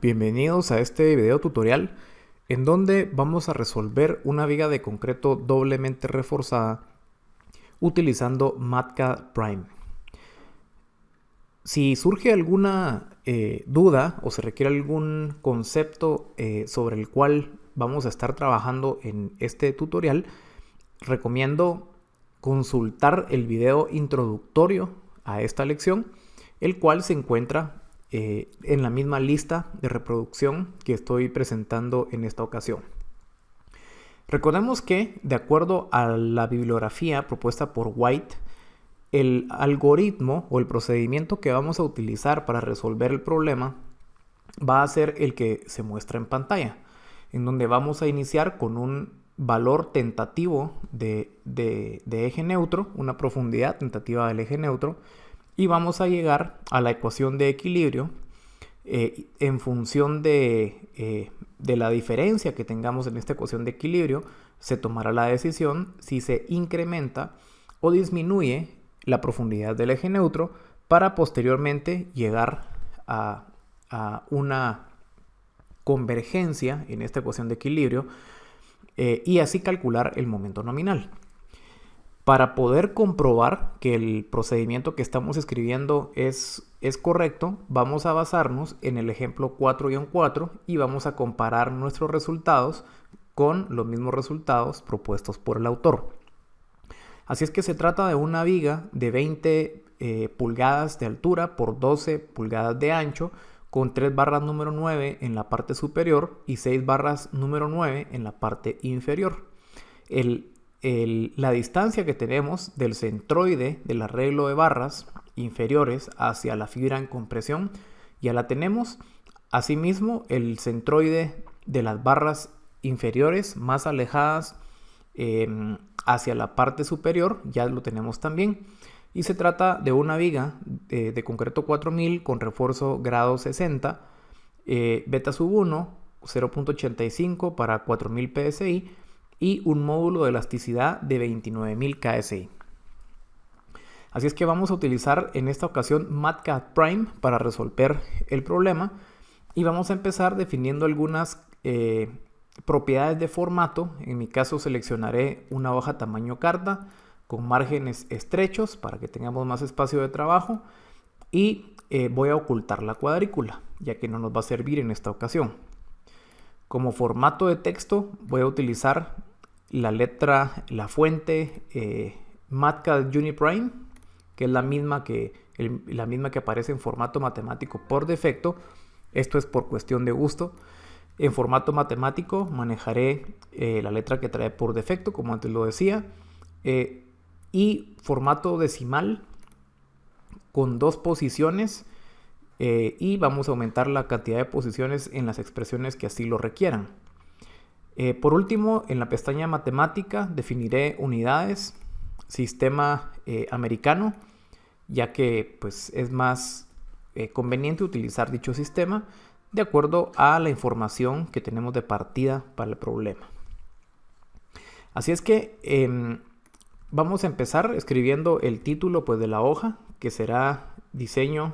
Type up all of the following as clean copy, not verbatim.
Bienvenidos a este video tutorial en donde vamos a resolver una viga de concreto doblemente reforzada utilizando MATCAD Prime. Si surge alguna duda o se requiere algún concepto sobre el cual vamos a estar trabajando en este tutorial, recomiendo consultar el video introductorio a esta lección, el cual se encuentra en la misma lista de reproducción que estoy presentando en esta ocasión. Recordemos que, de acuerdo a la bibliografía propuesta por White, el algoritmo o el procedimiento que vamos a utilizar para resolver el problema va a ser el que se muestra en pantalla, en donde vamos a iniciar con un valor tentativo de eje neutro, una profundidad tentativa del eje neutro, y vamos a llegar a la ecuación de equilibrio en función de la diferencia que tengamos en esta ecuación de equilibrio. Se tomará la decisión si se incrementa o disminuye la profundidad del eje neutro para posteriormente llegar a una convergencia en esta ecuación de equilibrio y así calcular el momento nominal. Para poder comprobar que el procedimiento que estamos escribiendo es correcto, vamos a basarnos en el ejemplo 4-4 y vamos a comparar nuestros resultados con los mismos resultados propuestos por el autor. Así es que se trata de una viga de 20 pulgadas de altura por 12 pulgadas de ancho, con 3 barras número 9 en la parte superior y 6 barras número 9 en la parte inferior. La distancia que tenemos del centroide del arreglo de barras inferiores hacia la fibra en compresión ya la tenemos. Asimismo, el centroide de las barras inferiores más alejadas hacia la parte superior ya lo tenemos también. Y se trata de una viga de concreto 4000 con refuerzo grado 60, beta sub 1, 0.85 para 4000 PSI y un módulo de elasticidad de 29.000 KSI. Así es que vamos a utilizar en esta ocasión MATCAD Prime para resolver el problema y vamos a empezar definiendo algunas propiedades de formato. En mi caso seleccionaré una hoja tamaño carta con márgenes estrechos para que tengamos más espacio de trabajo y voy a ocultar la cuadrícula ya que no nos va a servir en esta ocasión. Como formato de texto voy a utilizar la fuente MATCAD Uniprime, que es la misma que aparece en formato matemático por defecto. Esto es por cuestión de gusto. En formato matemático manejaré la letra que trae por defecto, como antes lo decía, y formato decimal con 2 posiciones y vamos a aumentar la cantidad de posiciones en las expresiones que así lo requieran. Por último, en la pestaña matemática definiré unidades, sistema americano, ya que pues, es más conveniente utilizar dicho sistema de acuerdo a la información que tenemos de partida para el problema. Así es que vamos a empezar escribiendo el título pues, de la hoja, que será diseño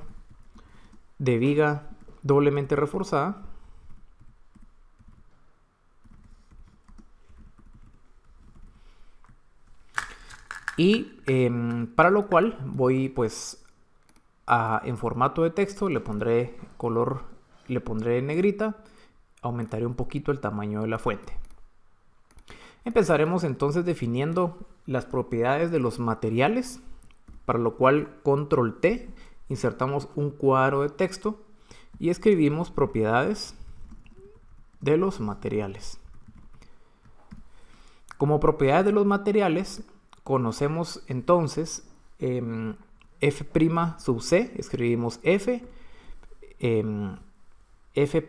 de viga doblemente reforzada. Y para lo cual voy pues en formato de texto, le pondré color, le pondré negrita, aumentaré un poquito el tamaño de la fuente. Empezaremos entonces definiendo las propiedades de los materiales, para lo cual control T, insertamos un cuadro de texto y escribimos propiedades de los materiales. Como propiedades de los materiales conocemos entonces F' sub C, escribimos F, F',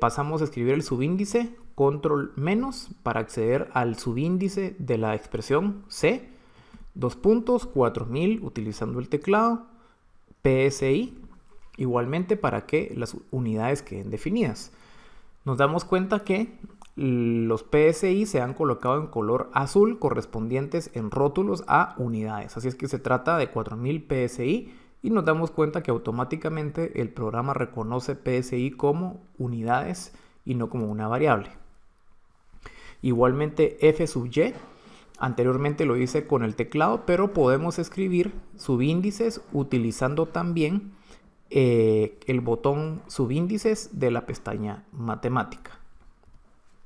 pasamos a escribir el subíndice, control menos para acceder al subíndice de la expresión C, 2 puntos, 4000 utilizando el teclado, PSI, igualmente para que las unidades queden definidas. Nos damos cuenta que los PSI se han colocado en color azul correspondientes en rótulos a unidades. Así es que se trata de 4000 PSI y nos damos cuenta que automáticamente el programa reconoce PSI como unidades y no como una variable. Igualmente f sub y, anteriormente lo hice con el teclado, pero podemos escribir subíndices utilizando también el botón subíndices de la pestaña matemática.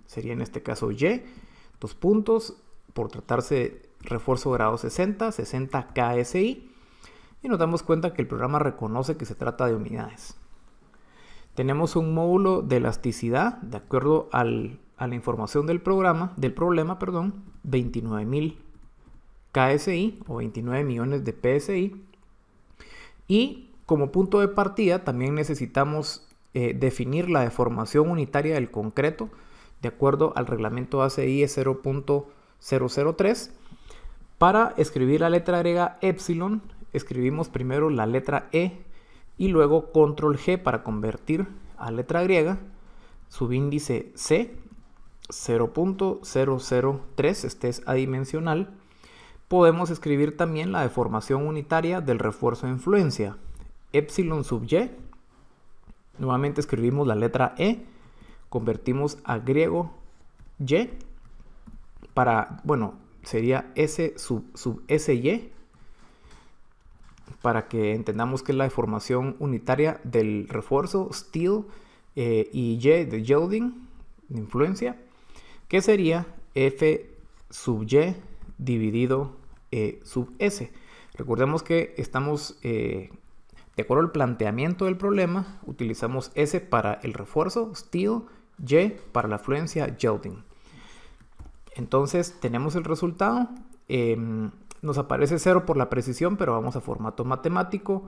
Sería en este caso y, dos puntos, por tratarse de refuerzo grado 60, 60 KSI, y nos damos cuenta que el programa reconoce que se trata de unidades. Tenemos un módulo de elasticidad, de acuerdo a la información del problema, 29.000 KSI o 29 millones de PSI. Y como punto de partida también necesitamos definir la deformación unitaria del concreto de acuerdo al reglamento ACI 0.003. Para escribir la letra griega epsilon, escribimos primero la letra E y luego control G para convertir a letra griega, subíndice C 0.003, este es adimensional. Podemos escribir también la deformación unitaria del refuerzo de influencia, epsilon sub y. Nuevamente escribimos la letra E, convertimos a griego y para, bueno, sería S sub SY, para que entendamos que es la deformación unitaria del refuerzo steel y Y de yielding, de influencia, que sería F sub Y dividido sub S. Recordemos que estamos, de acuerdo al planteamiento del problema, utilizamos S para el refuerzo steel, Y para la fluencia yielding. Entonces tenemos el resultado. Nos aparece 0 por la precisión, pero vamos a formato matemático.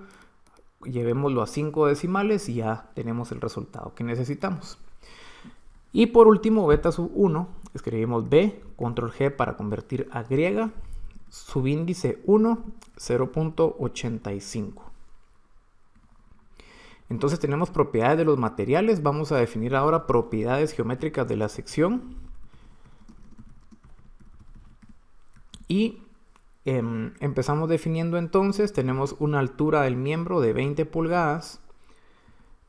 Llevémoslo a 5 decimales y ya tenemos el resultado que necesitamos. Y por último, beta sub 1, escribimos B, control G para convertir a griega, subíndice 1, 0.85. Entonces tenemos propiedades de los materiales. Vamos a definir ahora propiedades geométricas de la sección. Y empezamos definiendo entonces, tenemos una altura del miembro de 20 pulgadas.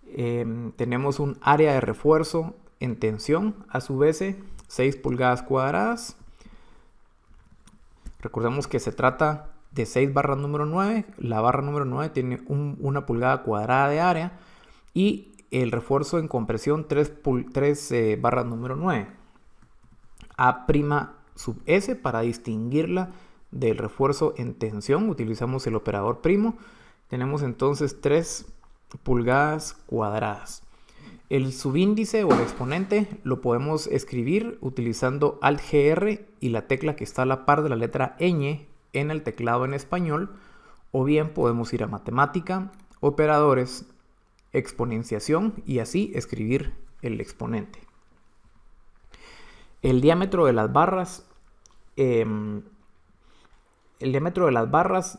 Tenemos un área de refuerzo en tensión, a su vez 6 pulgadas cuadradas. Recordemos que se trata de 6 barras número 9. La barra número 9 tiene una pulgada cuadrada de área y el refuerzo en compresión 3 barras número 9. A' sub S para distinguirla del refuerzo en tensión utilizamos el operador primo. Tenemos entonces 3 pulgadas cuadradas. El subíndice o el exponente lo podemos escribir utilizando Alt GR y la tecla que está a la par de la letra ñ en el teclado en español, o bien podemos ir a matemática, operadores, exponenciación y así escribir el exponente. El diámetro de las barras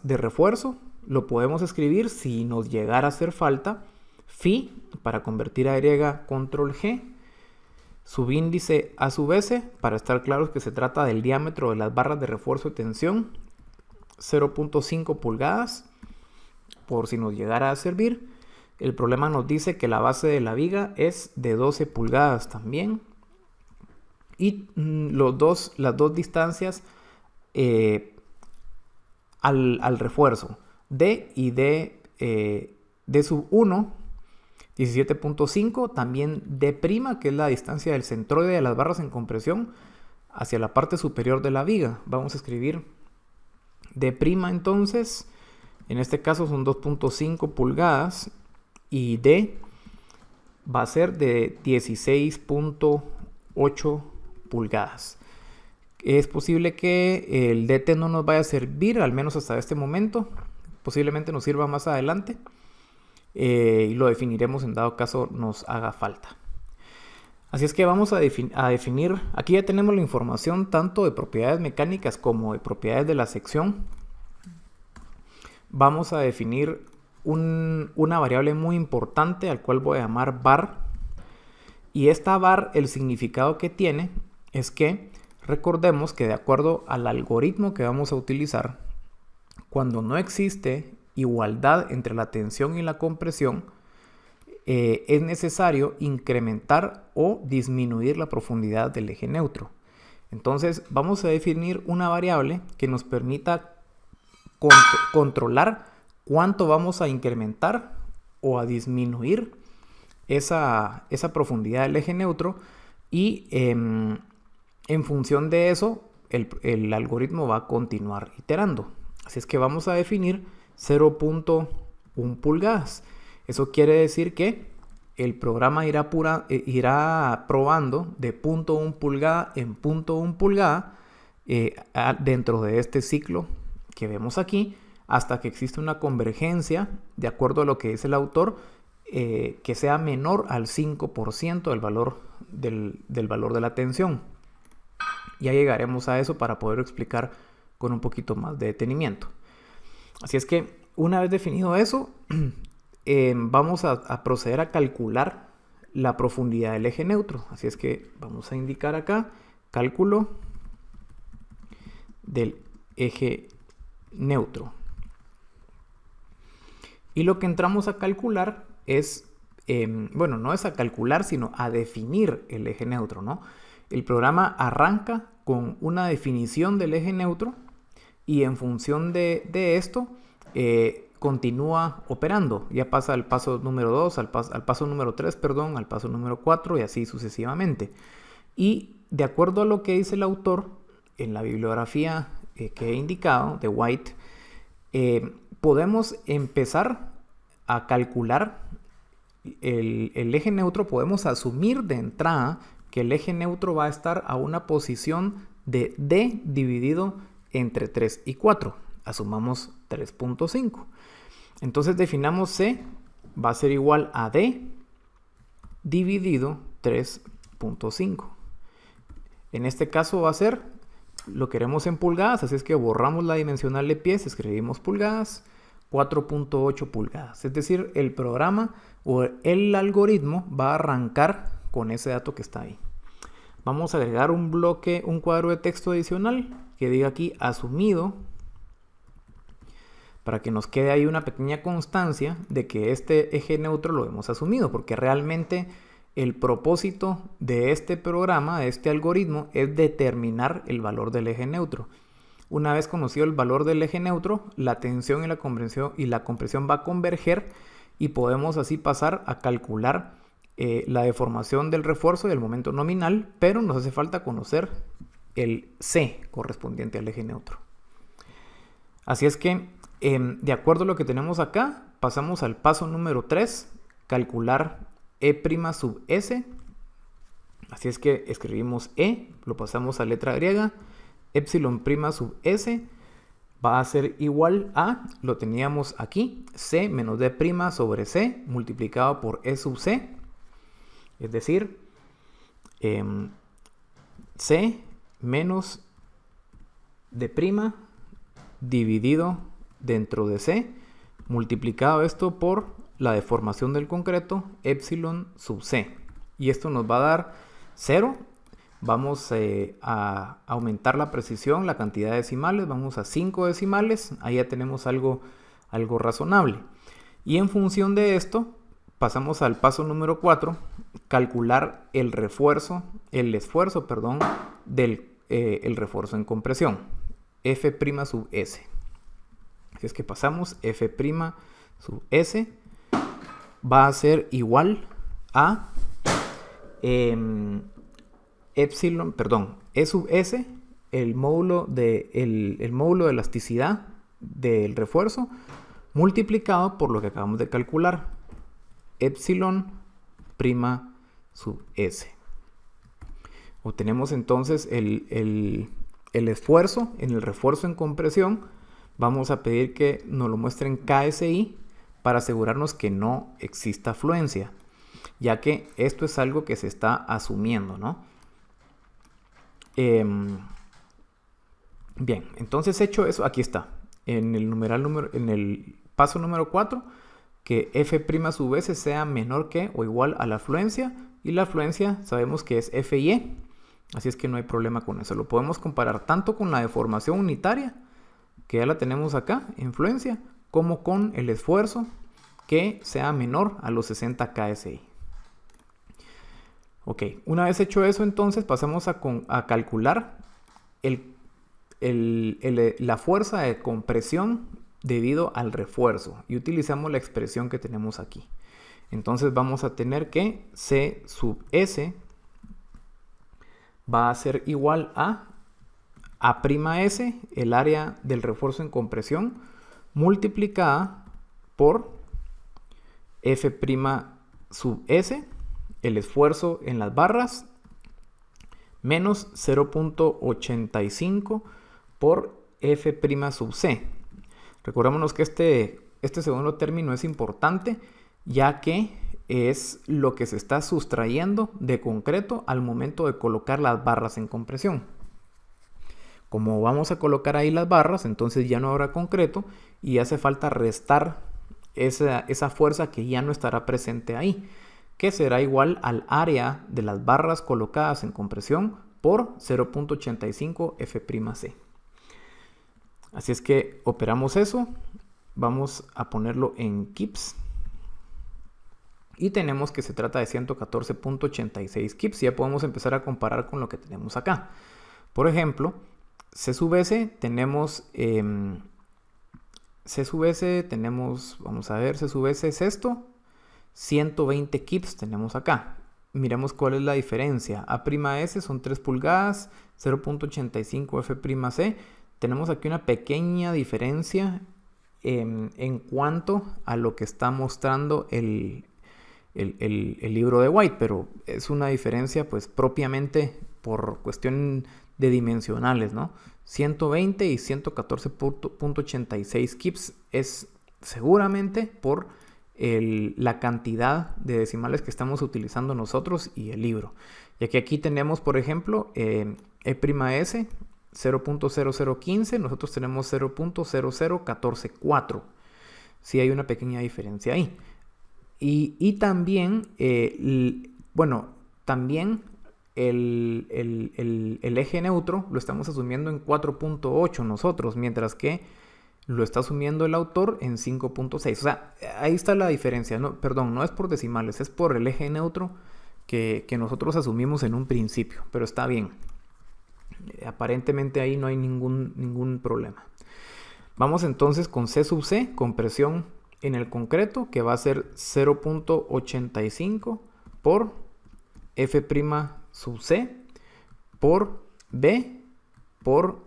de refuerzo lo podemos escribir, si nos llegara a hacer falta, phi para convertir a griega, control G, subíndice a su vez, para estar claros que se trata del diámetro de las barras de refuerzo de tensión, 0.5 pulgadas, por si nos llegara a servir. El problema nos dice que la base de la viga es de 12 pulgadas también. Y las dos distancias al refuerzo, D y D sub 1, 17.5, también D', que es la distancia del centroide de las barras en compresión hacia la parte superior de la viga. Vamos a escribir D' entonces, en este caso son 2.5 pulgadas y D va a ser de 16.8 pulgadas. Es posible que el DT no nos vaya a servir, al menos hasta este momento. Posiblemente nos sirva más adelante. Y lo definiremos en dado caso nos haga falta. Así es que vamos a definir, aquí ya tenemos la información tanto de propiedades mecánicas como de propiedades de la sección. Vamos a definir una variable muy importante al cual voy a llamar var. Y esta var, el significado que tiene es que recordemos que de acuerdo al algoritmo que vamos a utilizar, cuando no existe igualdad entre la tensión y la compresión, es necesario incrementar o disminuir la profundidad del eje neutro. Entonces vamos a definir una variable que nos permita controlar cuánto vamos a incrementar o a disminuir esa profundidad del eje neutro, y en función de eso el algoritmo va a continuar iterando. Así es que vamos a definir 0.1 pulgadas. Eso quiere decir que el programa irá probando de 0.1 pulgada en 0.1 pulgada dentro de este ciclo que vemos aquí, hasta que existe una convergencia, de acuerdo a lo que dice el autor, que sea menor al 5% del valor de la tensión. Ya llegaremos a eso para poder explicar con un poquito más de detenimiento. Así es que una vez definido eso, vamos a proceder a calcular la profundidad del eje neutro. Así es que vamos a indicar acá cálculo del eje neutro. Y lo que entramos a calcular es, bueno, no es a calcular, sino a definir el eje neutro, ¿no? El programa arranca con una definición del eje neutro y en función de esto continúa operando. Ya pasa al paso número 2, al paso número 3, perdón, al paso número 4 y así sucesivamente. Y de acuerdo a lo que dice el autor en la bibliografía que he indicado de White, podemos empezar a calcular el eje neutro. Podemos asumir de entrada que el eje neutro va a estar a una posición de D dividido entre 3 y 4. Asumamos 3.5. Entonces definamos C va a ser igual a D dividido 3.5. En este caso va a ser, lo queremos en pulgadas, así es que borramos la dimensional de pies, escribimos pulgadas, 4.8 pulgadas. Es decir, el programa o el algoritmo va a arrancar con ese dato que está ahí. Vamos a agregar un cuadro de texto adicional que diga aquí asumido, para que nos quede ahí una pequeña constancia de que este eje neutro lo hemos asumido, porque realmente el propósito de este programa, de este algoritmo, es determinar el valor del eje neutro. Una vez conocido el valor del eje neutro, la tensión y la compresión va a converger y podemos así pasar a calcular la deformación del refuerzo y el momento nominal, pero nos hace falta conocer el C correspondiente al eje neutro. Así es que, de acuerdo a lo que tenemos acá, pasamos al paso número 3, calcular E' sub S. Así es que escribimos E, lo pasamos a letra griega, epsilon' sub S va a ser igual a, lo teníamos aquí, C menos D' sobre C multiplicado por E sub C, es decir, C menos D' dividido dentro de C, multiplicado esto por la deformación del concreto, epsilon sub C. Y esto nos va a dar 0. Vamos a aumentar la precisión, la cantidad de decimales, vamos a 5 decimales, ahí ya tenemos algo razonable. Y en función de esto, pasamos al paso número 4, calcular el esfuerzo del el refuerzo en compresión, F' sub S. Así es que pasamos F' sub S va a ser igual a E sub S, el módulo de elasticidad del refuerzo, multiplicado por lo que acabamos de calcular, epsilon' sub S. Obtenemos entonces el esfuerzo en el refuerzo en compresión. Vamos a pedir que nos lo muestren KSI para asegurarnos que no exista fluencia, ya que esto es algo que se está asumiendo, ¿no? Bien, entonces hecho eso, aquí está, en el paso número 4, que F' sub S sea menor que o igual a la fluencia, y la fluencia sabemos que es FIE, así es que no hay problema con eso. Lo podemos comparar tanto con la deformación unitaria, que ya la tenemos acá, influencia, como con el esfuerzo que sea menor a los 60 KSI. Ok, una vez hecho eso, entonces pasamos a calcular la fuerza de compresión debido al refuerzo y utilizamos la expresión que tenemos aquí. Entonces vamos a tener que C sub S va a ser igual a A'S, el área del refuerzo en compresión, multiplicada por F' sub S, el esfuerzo en las barras, menos 0.85 por F' sub C. Recordémonos que este segundo término es importante, ya que es lo que se está sustrayendo de concreto al momento de colocar las barras en compresión. Como vamos a colocar ahí las barras, entonces ya no habrá concreto y hace falta restar esa fuerza que ya no estará presente ahí, que será igual al área de las barras colocadas en compresión por 0.85 F'C. Así es que operamos eso, vamos a ponerlo en kips y tenemos que se trata de 114.86 kips. Ya podemos empezar a comparar con lo que tenemos acá. Por ejemplo, C sub S tenemos, vamos a ver, C sub S es esto, 120 kips tenemos acá. Miremos cuál es la diferencia. A'S son 3 pulgadas, 0.85 F'C. Tenemos aquí una pequeña diferencia en cuanto a lo que está mostrando el libro de White, pero es una diferencia pues propiamente por cuestión de dimensionales, ¿no? 120 y 114.86 kips es seguramente por la cantidad de decimales que estamos utilizando nosotros y el libro, ya que aquí tenemos, por ejemplo, E'S 0.0015, nosotros tenemos 0.00144. Sí hay una pequeña diferencia ahí. Y también, también el eje neutro lo estamos asumiendo en 4.8 nosotros, mientras que lo está asumiendo el autor en 5.6. O sea, ahí está la diferencia. No, perdón, no es por decimales, es por el eje neutro que nosotros asumimos en un principio, pero está bien. Aparentemente ahí no hay ningún problema. Vamos entonces con C sub C, compresión en el concreto, que va a ser 0.85 por F' sub C por B por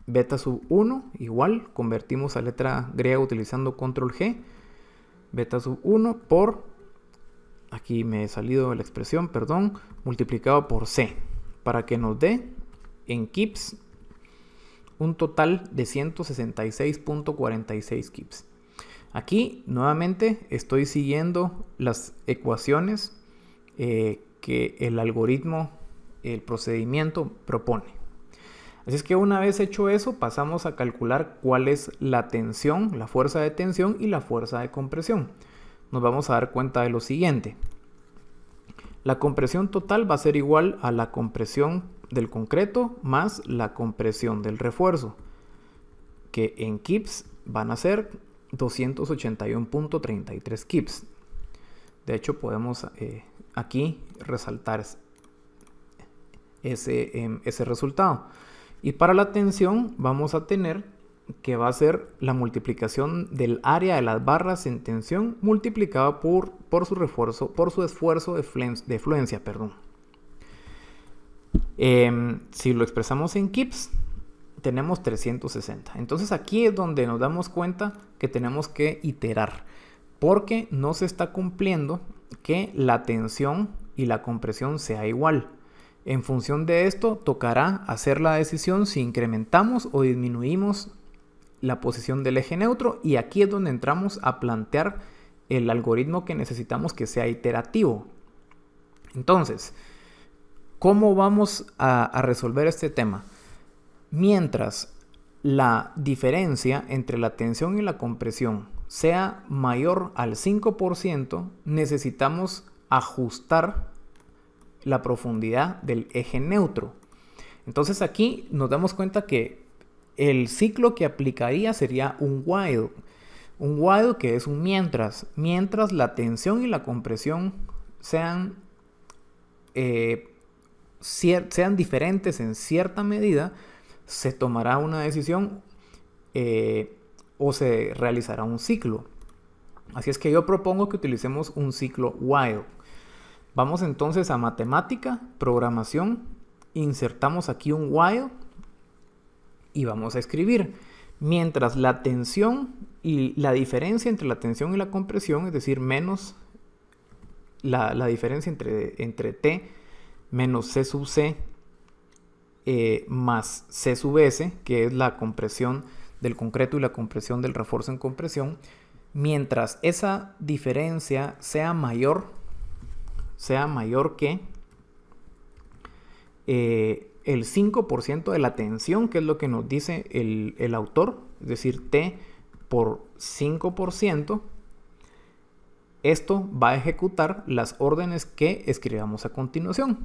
beta sub 1, igual, convertimos a letra griega utilizando control G, beta sub 1 por, aquí me he salido de la expresión, perdón, multiplicado por C, para que nos dé en kips un total de 166.46 kips. Aquí nuevamente estoy siguiendo las ecuaciones que el algoritmo, el procedimiento propone. Así es que una vez hecho eso, pasamos a calcular cuál es la tensión, la fuerza de tensión y la fuerza de compresión. Nos vamos a dar cuenta de lo siguiente. La compresión total va a ser igual a la compresión del concreto más la compresión del refuerzo, que en kips van a ser 281.33 kips. De hecho, podemos aquí resaltar ese resultado. Y para la tensión vamos a tener que va a ser la multiplicación del área de las barras en tensión multiplicado por su refuerzo, por su esfuerzo de fluencia, perdón. Si lo expresamos en kips, tenemos 360. Entonces aquí es donde nos damos cuenta que tenemos que iterar, porque no se está cumpliendo que la tensión y la compresión sea igual. En función de esto, tocará hacer la decisión si incrementamos o disminuimos la posición del eje neutro, y aquí es donde entramos a plantear el algoritmo que necesitamos que sea iterativo. Entonces, ¿cómo vamos a resolver este tema? Mientras la diferencia entre la tensión y la compresión sea mayor al 5%, necesitamos ajustar la profundidad del eje neutro. Entonces aquí nos damos cuenta que el ciclo que aplicaría sería un while. Un while, que es un mientras. Mientras la tensión y la compresión sean diferentes en cierta medida, se tomará una decisión o se realizará un ciclo. Así es que yo propongo que utilicemos un ciclo while. Vamos entonces a matemática, programación, insertamos aquí un while y vamos a escribir: mientras la tensión y la diferencia entre la tensión y la compresión, es decir, menos la diferencia entre T menos C sub C más C sub S, que es la compresión del concreto y la compresión del refuerzo en compresión, mientras esa diferencia sea mayor que el 5% de la tensión, que es lo que nos dice el autor, es decir, T por 5%, esto va a ejecutar las órdenes que escribamos a continuación.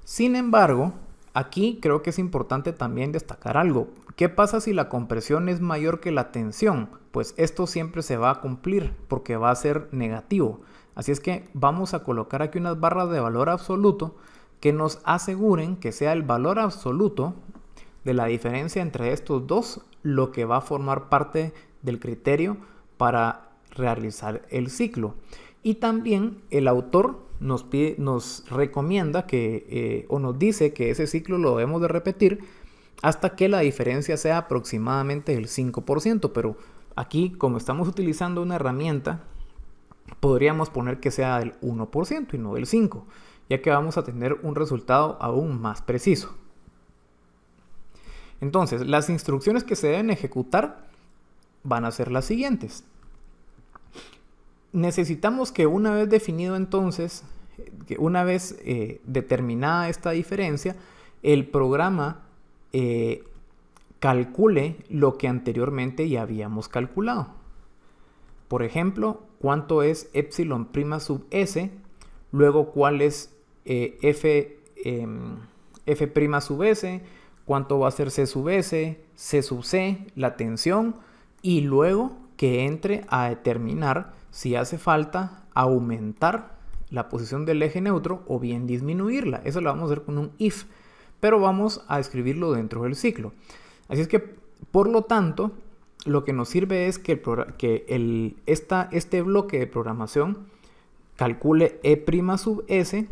Sin embargo, aquí creo que es importante también destacar algo. ¿Qué pasa si la compresión es mayor que la tensión? Pues esto siempre se va a cumplir porque va a ser negativo. Así es que vamos a colocar aquí unas barras de valor absoluto que nos aseguren que sea el valor absoluto de la diferencia entre estos dos lo que va a formar parte del criterio para realizar el ciclo. Y también el autor nos recomienda que o nos dice que ese ciclo lo debemos de repetir hasta que la diferencia sea aproximadamente el 5%, pero aquí, como estamos utilizando una herramienta, podríamos poner que sea del 1% y no del 5%, ya que vamos a tener un resultado aún más preciso. Entonces, las instrucciones que se deben ejecutar van a ser las siguientes. Necesitamos que una vez definido entonces, que una vez determinada esta diferencia, el programa calcule lo que anteriormente ya habíamos calculado. Por ejemplo, cuánto es epsilon prima sub s, luego cuál es f prima sub s, cuánto va a ser c sub s, c sub c, la tensión, y luego que entre a determinar si hace falta aumentar la posición del eje neutro o bien disminuirla. Eso lo vamos a hacer con un if, pero vamos a escribirlo dentro del ciclo. Así es que, por lo tanto, lo que nos sirve es que este bloque de programación calcule E' sub S,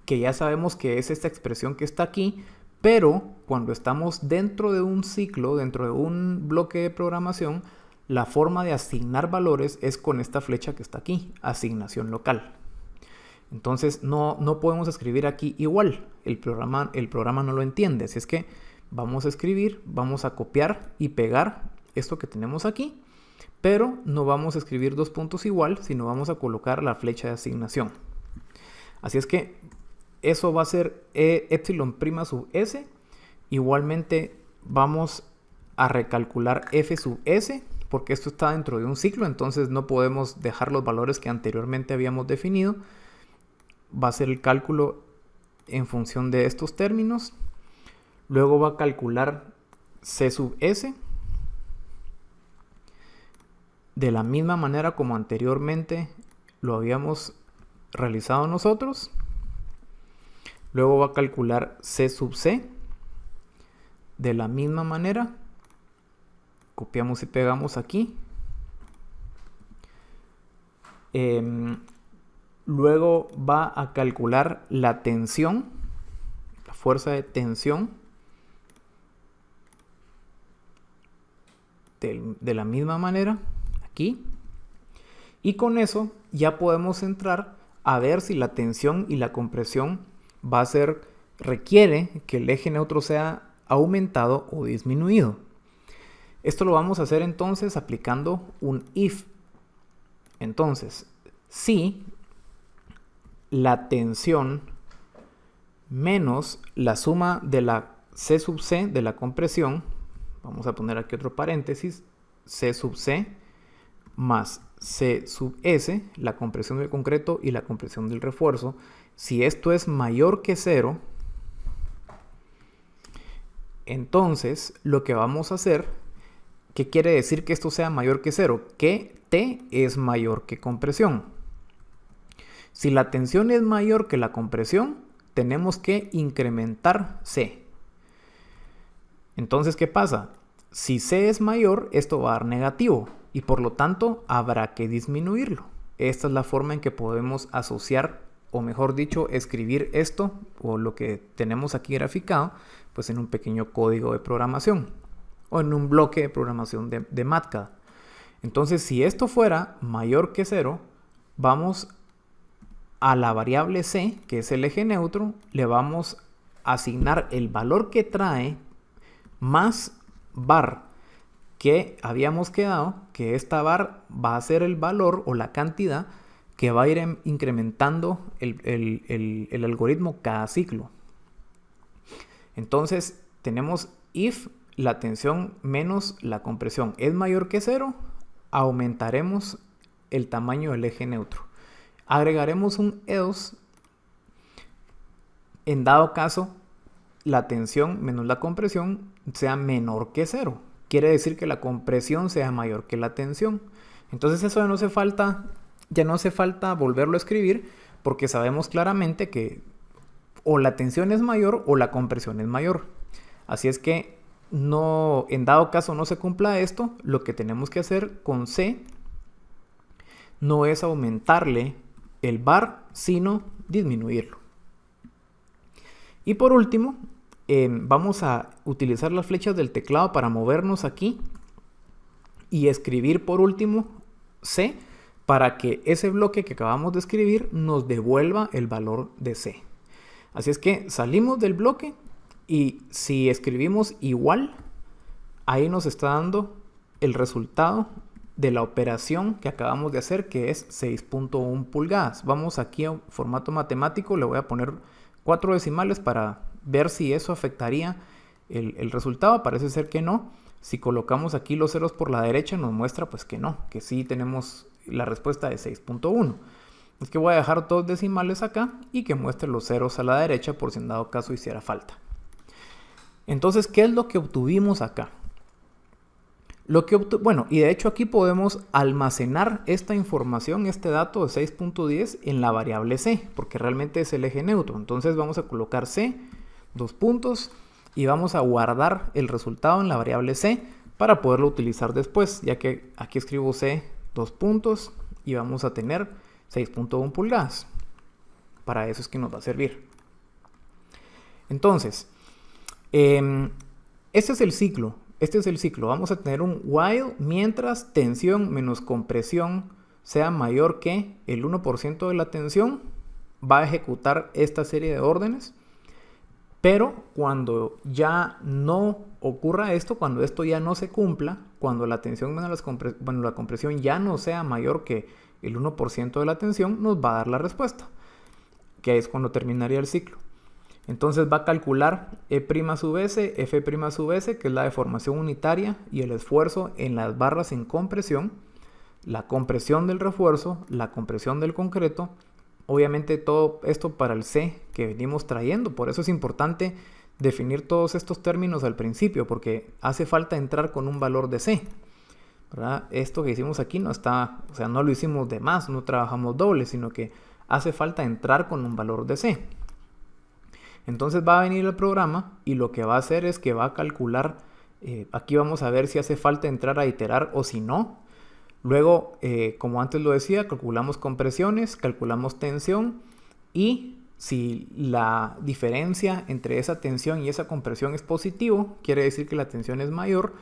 que ya sabemos que es esta expresión que está aquí, pero cuando estamos dentro de un ciclo, dentro de un bloque de programación, la forma de asignar valores es con esta flecha que está aquí, asignación local. Entonces no podemos escribir aquí igual, el programa no lo entiende, así es que vamos a escribir, vamos a copiar y pegar esto que tenemos aquí, pero no vamos a escribir dos puntos igual, sino vamos a colocar la flecha de asignación. Así es que eso va a ser epsilon prima sub s. Igualmente vamos a recalcular f sub s, porque esto está dentro de un ciclo, entonces no podemos dejar los valores que anteriormente habíamos definido. Va a ser el cálculo en función de estos términos. Luego va a calcular c sub s de la misma manera como anteriormente lo habíamos realizado nosotros. Luego va a calcular c sub c de la misma manera. Copiamos y pegamos aquí. Luego va a calcular la tensión, la fuerza de tensión, de la misma manera aquí. Y con eso ya podemos entrar a ver si la tensión y la compresión requiere que el eje neutro sea aumentado o disminuido. Esto lo vamos a hacer entonces aplicando un if. Entonces, si la tensión menos la suma de la C sub C de la compresión, vamos a poner aquí otro paréntesis, C sub C más C sub S, la compresión del concreto y la compresión del refuerzo, si esto es mayor que 0, entonces lo que vamos a hacer ¿Qué quiere decir que esto sea mayor que 0? Que T es mayor que compresión. Si la tensión es mayor que la compresión, tenemos que incrementar C. Entonces, ¿qué pasa? Si C es mayor, esto va a dar negativo y por lo tanto habrá que disminuirlo. Esta es la forma en que podemos asociar, o mejor dicho, escribir esto o lo que tenemos aquí graficado, pues en un pequeño código de programación o en un bloque de programación de MATLAB. Entonces, si esto fuera mayor que 0, vamos a la variable C, que es el eje neutro, le vamos a asignar el valor que trae más var que habíamos quedado, que esta var va a ser el valor o la cantidad que va a ir incrementando el algoritmo cada ciclo. Entonces tenemos if la tensión menos la compresión es mayor que 0, aumentaremos el tamaño del eje neutro. Agregaremos un else en dado caso la tensión menos la compresión sea menor que 0. Quiere decir que la compresión sea mayor que la tensión. Entonces eso ya no hace falta volverlo a escribir porque sabemos claramente que o la tensión es mayor o la compresión es mayor. Así es que en dado caso no se cumpla esto, lo que tenemos que hacer con C no es aumentarle el var, sino disminuirlo. Y por último, vamos a utilizar las flechas del teclado para movernos aquí y escribir por último C para que ese bloque que acabamos de escribir nos devuelva el valor de C. Así es que salimos del bloque y si escribimos igual, ahí nos está dando el resultado de la operación que acabamos de hacer, que es 6.1 pulgadas. Vamos aquí a formato matemático, le voy a poner 4 decimales para ver si eso afectaría el resultado. Parece ser que no. Si colocamos aquí los ceros por la derecha nos muestra pues que no, que sí tenemos la respuesta de 6.1. Es que voy a dejar 2 decimales acá y que muestre los ceros a la derecha por si en dado caso hiciera falta. Entonces, ¿qué es lo que obtuvimos acá? Bueno, y de hecho aquí podemos almacenar esta información, este dato de 6.10 en la variable C, porque realmente es el eje neutro. Entonces vamos a colocar C, 2 puntos, y vamos a guardar el resultado en la variable C para poderlo utilizar después, ya que aquí escribo C, 2 puntos, y vamos a tener 6.1 pulgadas. Para eso es que nos va a servir. Entonces, este es el ciclo. Vamos a tener un while mientras tensión menos compresión sea mayor que el 1% de la tensión. Va a ejecutar esta serie de órdenes. Pero cuando ya no ocurra esto, cuando esto ya no se cumpla, cuando la tensión menos la compresión ya no sea mayor que el 1% de la tensión, nos va a dar la respuesta, que es cuando terminaría el ciclo. Entonces va a calcular E' sub S, F' sub S, que es la deformación unitaria y el esfuerzo en las barras en compresión, la compresión del refuerzo, la compresión del concreto, obviamente todo esto para el C que venimos trayendo. Por eso es importante definir todos estos términos al principio, porque hace falta entrar con un valor de C, ¿verdad? Esto que hicimos aquí no está, o sea, no lo hicimos de más, no trabajamos doble, sino que hace falta entrar con un valor de C. Entonces va a venir el programa y lo que va a hacer es que va a calcular, aquí vamos a ver si hace falta entrar a iterar o si no. Luego, como antes lo decía, calculamos compresiones, calculamos tensión y si la diferencia entre esa tensión y esa compresión es positivo, quiere decir que la tensión es mayor,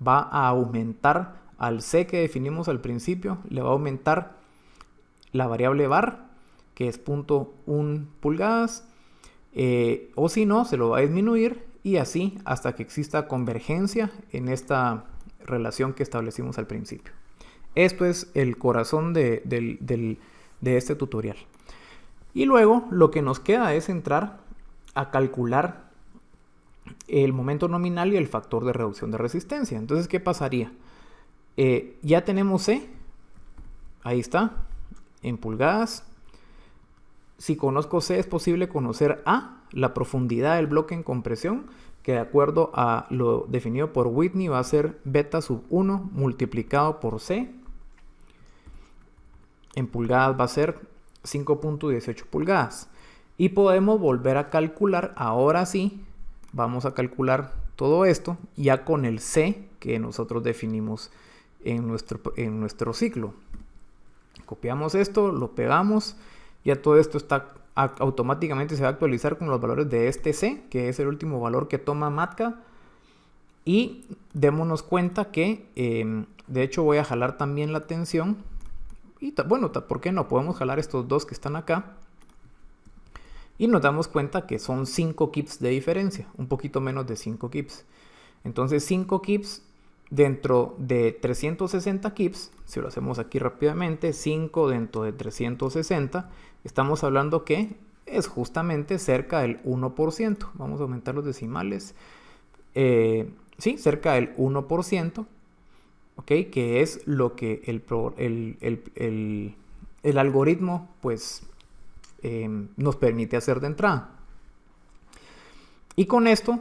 va a aumentar al C que definimos al principio, le va a aumentar la variable var, que es 0.1 pulgadas, o si no, se lo va a disminuir y así hasta que exista convergencia en esta relación que establecimos al principio. Esto es el corazón de este tutorial. Y luego lo que nos queda es entrar a calcular el momento nominal y el factor de reducción de resistencia. Entonces, ¿qué pasaría? Ya tenemos C, ahí está, en pulgadas. Si conozco C, es posible conocer A, la profundidad del bloque en compresión, que de acuerdo a lo definido por Whitney va a ser beta sub 1 multiplicado por C. En pulgadas va a ser 5.18 pulgadas. Y podemos volver a calcular, ahora sí, vamos a calcular todo esto ya con el C que nosotros definimos en nuestro ciclo. Copiamos esto, lo pegamos, ya todo esto está automáticamente se va a actualizar con los valores de este C, que es el último valor que toma Matka. Y démonos cuenta que, de hecho voy a jalar también la tensión. Y bueno, ¿por qué no? Podemos jalar estos dos que están acá. Y nos damos cuenta que son 5 kips de diferencia, un poquito menos de 5 kips. Entonces 5 kips dentro de 360 kips, si lo hacemos aquí rápidamente, 5 dentro de 360, estamos hablando que es justamente cerca del 1%. Vamos a aumentar los decimales. Sí, cerca del 1%, ¿ok? Que es lo que el algoritmo pues nos permite hacer de entrada. Y con esto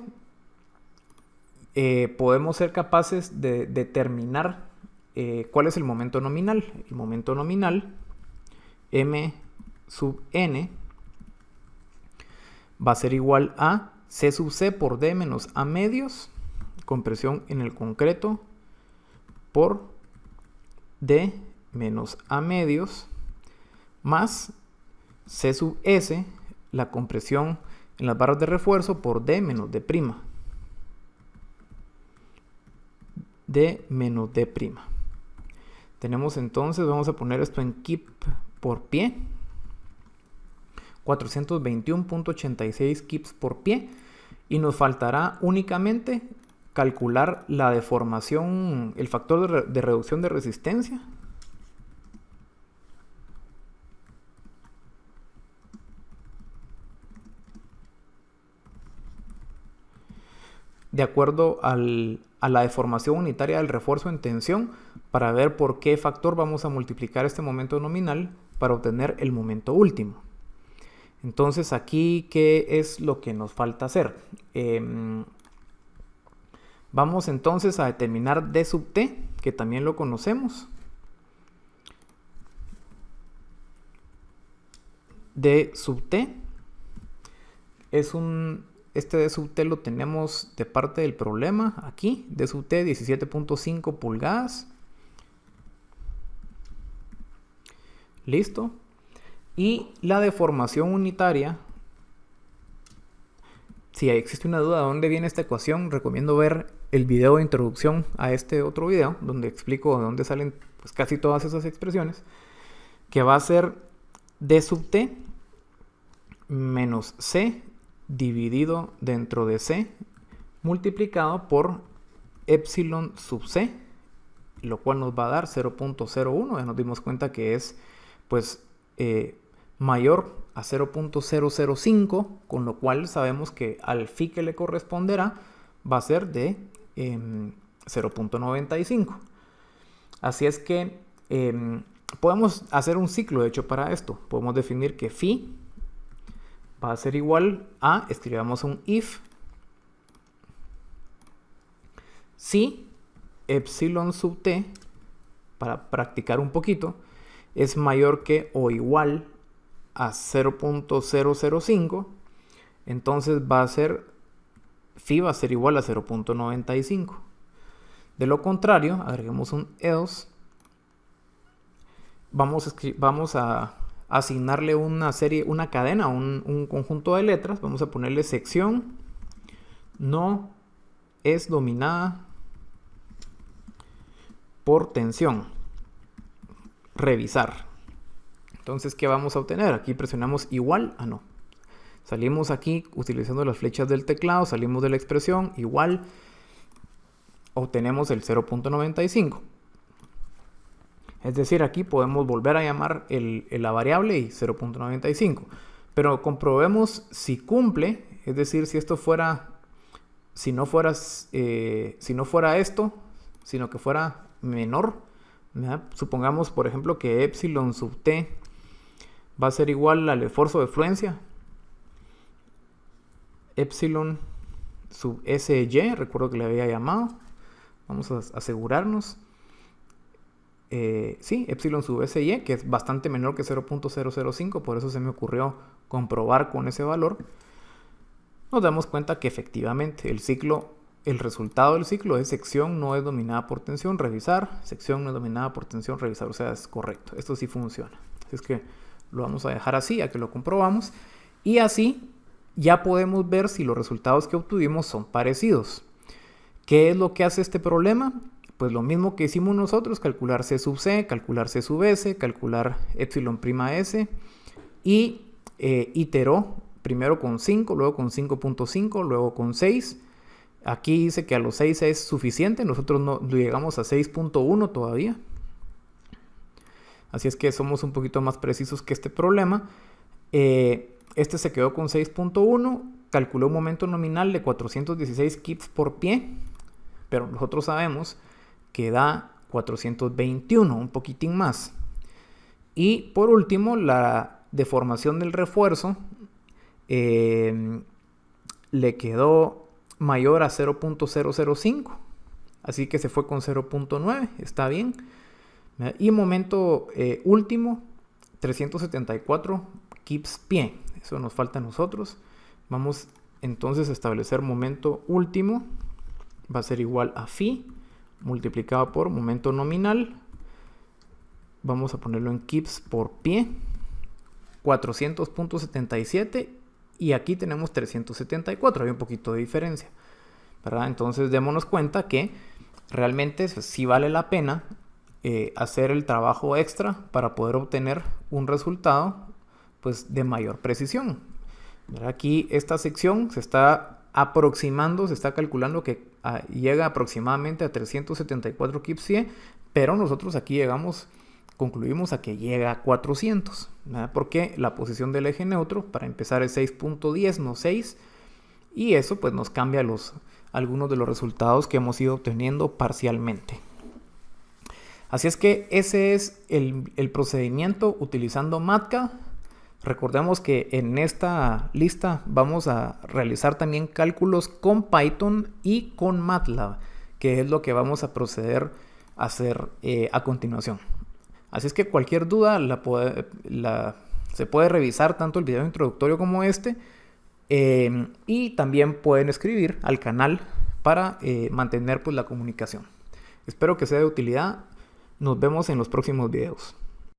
podemos ser capaces de determinar cuál es el momento nominal. El momento nominal, m sub n, va a ser igual a c sub c por d menos a medios, compresión en el concreto, por d menos a medios, más c sub s, la compresión en las barras de refuerzo, por d menos d'. D menos D'. Tenemos entonces, vamos a poner esto en kip por pie, 421.86 kips por pie, y nos faltará únicamente calcular la deformación, el factor de reducción de resistencia. De acuerdo a la deformación unitaria del refuerzo en tensión, para ver por qué factor vamos a multiplicar este momento nominal para obtener el momento último. Entonces aquí, ¿qué es lo que nos falta hacer? Vamos entonces a determinar D sub T, que también lo conocemos. D sub T es este D sub T lo tenemos de parte del problema aquí. D sub T 17.5 pulgadas. Listo. Y la deformación unitaria, si existe una duda de dónde viene esta ecuación, recomiendo ver el video de introducción a este otro video, donde explico de dónde salen pues, casi todas esas expresiones, que va a ser D sub T menos C dividido dentro de C multiplicado por epsilon sub C, lo cual nos va a dar 0.01. Ya nos dimos cuenta que es pues mayor a 0.005, con lo cual sabemos que al phi que le corresponderá va a ser de 0.95. Así es que podemos hacer un ciclo de hecho para esto. Podemos definir que phi va a ser igual a, escribamos un if, si epsilon sub t, para practicar un poquito, es mayor que o igual a 0.005, entonces va a ser, phi va a ser igual a 0.95. De lo contrario, agreguemos un else, vamos a asignarle una cadena, un conjunto de letras. Vamos a ponerle sección no es dominada por tensión. Revisar. Entonces, ¿qué vamos a obtener? Aquí presionamos igual a no. Salimos aquí utilizando las flechas del teclado, salimos de la expresión, igual, obtenemos el 0.95. Es decir, aquí podemos volver a llamar la variable y 0.95. Pero comprobemos si cumple, es decir, si esto fuera, si no fuera esto, sino que fuera menor. ¿Verdad? Supongamos, por ejemplo, que epsilon sub t va a ser igual al esfuerzo de fluencia. Epsilon sub SY, recuerdo que le había llamado. Vamos a asegurarnos. Sí, epsilon sub SY, que es bastante menor que 0.005, por eso se me ocurrió comprobar con ese valor. Nos damos cuenta que efectivamente el resultado del ciclo es sección no es dominada por tensión, revisar, sección no es dominada por tensión, revisar, o sea, es correcto, esto sí funciona. Así es que lo vamos a dejar así, ya que lo comprobamos, y así ya podemos ver si los resultados que obtuvimos son parecidos. ¿Qué es lo que hace este problema? Pues lo mismo que hicimos nosotros, calcular C sub C, calcular C sub S, calcular epsilon prima S, y iteró primero con 5, luego con 5.5, luego con 6. Aquí dice que a los 6 es suficiente, nosotros no llegamos a 6.1 todavía. Así es que somos un poquito más precisos que este problema. Este se quedó con 6.1, calculó un momento nominal de 416 kips por pie, pero nosotros sabemos que da 421, un poquitín más. Y por último, la deformación del refuerzo le quedó mayor a 0.005, así que se fue con 0.9, está bien. Y momento último, 374 kips pie, eso nos falta a nosotros. Vamos entonces a establecer momento último, va a ser igual a phi multiplicado por momento nominal, vamos a ponerlo en kips por pie, 400.77, y aquí tenemos 374, hay un poquito de diferencia, ¿verdad? Entonces démonos cuenta que realmente sí vale la pena hacer el trabajo extra para poder obtener un resultado pues de mayor precisión, ¿verdad? Aquí esta sección se está aproximando, se está calculando que llega aproximadamente a 374 kips pie, pero nosotros aquí concluimos a que llega a 400, ¿verdad? Porque la posición del eje neutro para empezar es 6.10, no 6, y eso pues nos cambia algunos de los resultados que hemos ido obteniendo parcialmente. Así es que ese es el procedimiento utilizando MATCAD. Recordemos que en esta lista vamos a realizar también cálculos con Python y con MATLAB, que es lo que vamos a proceder a hacer a continuación. Así es que cualquier duda se puede revisar tanto el video introductorio como este, y también pueden escribir al canal para mantener pues la comunicación. Espero que sea de utilidad. Nos vemos en los próximos videos.